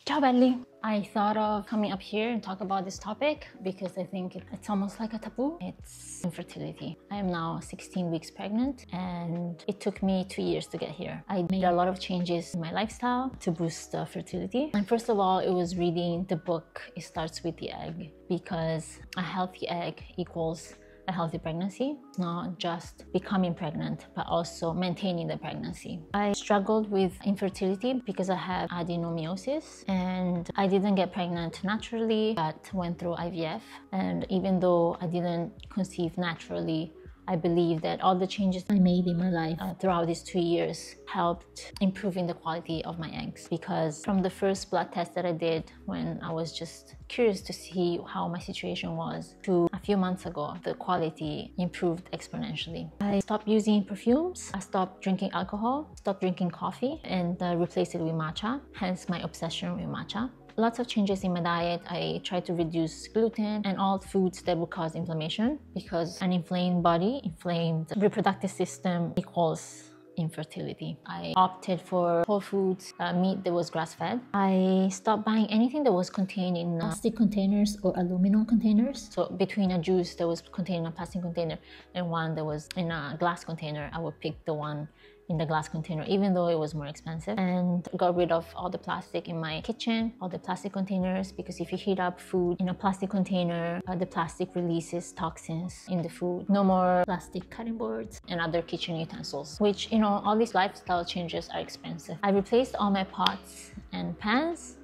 Ciao belli! I thought of coming up here and talk about this topic because I think it's almost like a taboo. It's infertility. I am now 16 weeks pregnant and it took me 2 years to get here. I made a lot of changes in my lifestyle to boost fertility. And first of all, it was reading the book It Starts With the Egg, because a healthy egg equals a healthy pregnancy, not just becoming pregnant, but also maintaining the pregnancy. I struggled with infertility because I have adenomyosis and I didn't get pregnant naturally, but went through IVF. And even though I didn't conceive naturally, I believe that all the changes I made in my life throughout these 2 years helped improving the quality of my eggs. Because from the first blood test that I did when I was just curious to see how my situation was, to a few months ago, the quality improved exponentially. I stopped using perfumes, I stopped drinking alcohol, stopped drinking coffee, and replaced it with matcha, hence my obsession with matcha. Lots of changes in my diet. I tried to reduce gluten and all foods that would cause inflammation, because an inflamed body, inflamed reproductive system equals infertility. I opted for whole foods, meat that was grass-fed. I stopped buying anything that was contained in plastic containers or aluminum containers. So between a juice that was contained in a plastic container and one that was in a glass container, I would pick the one in the glass container, even though it was more expensive. And got rid of all the plastic in my kitchen, all the plastic containers, because if you heat up food in a plastic container, the plastic releases toxins in the food. No more plastic cutting boards and other kitchen utensils, which, you know, all these lifestyle changes are expensive. I replaced all my pots and pans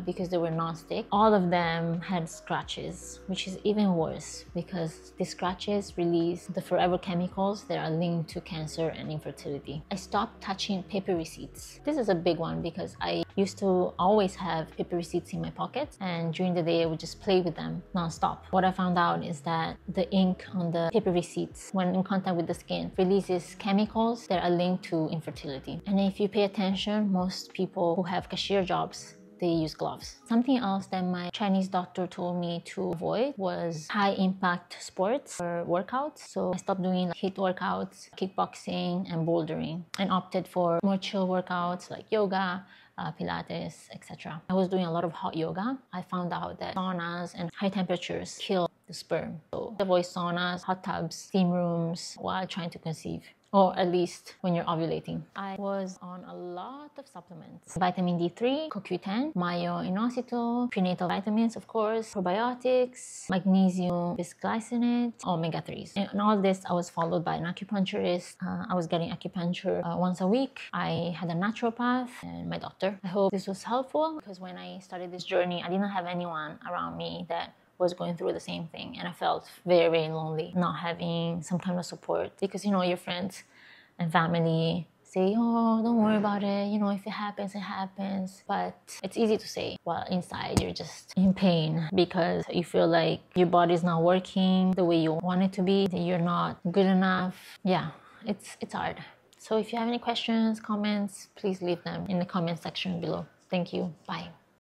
because they were non-stick. All of them had scratches, which is even worse because the scratches release the forever chemicals that are linked to cancer and infertility. I stopped touching paper receipts. This is a big one because I used to always have paper receipts in my pocket, and during the day I would just play with them non-stop. What I found out is that the ink on the paper receipts, when in contact with the skin, releases chemicals that are linked to infertility. And if you pay attention, most people who have cashier jobs, they use gloves. Something else that my Chinese doctor told me to avoid was high impact sports or workouts. So I stopped doing HIIT workouts, kickboxing and bouldering, and opted for more chill workouts like yoga, Pilates, etc. I was doing a lot of hot yoga. I found out that saunas and high temperatures kill the sperm. So avoid saunas, hot tubs, steam rooms while trying to conceive, or at least when you're ovulating. I was on a lot of supplements. Vitamin D3, CoQ10, myo-inositol, prenatal vitamins, of course, probiotics, magnesium bisglycinate, omega-3s. And all this I was followed by an acupuncturist. I was getting acupuncture once a week. I had a naturopath and my doctor. I hope this was helpful, because when I started this journey, I didn't have anyone around me that was going through the same thing, and I felt very, very lonely not having some kind of support, because, you know, your friends and family say, oh, don't worry about it, you know, if it happens, it happens. But it's easy to say, while inside you're just in pain because you feel like your body's not working the way you want it to be, that you're not good enough. Yeah, it's hard. So if you have any questions, comments, please leave them in the comment section below. Thank you. Bye.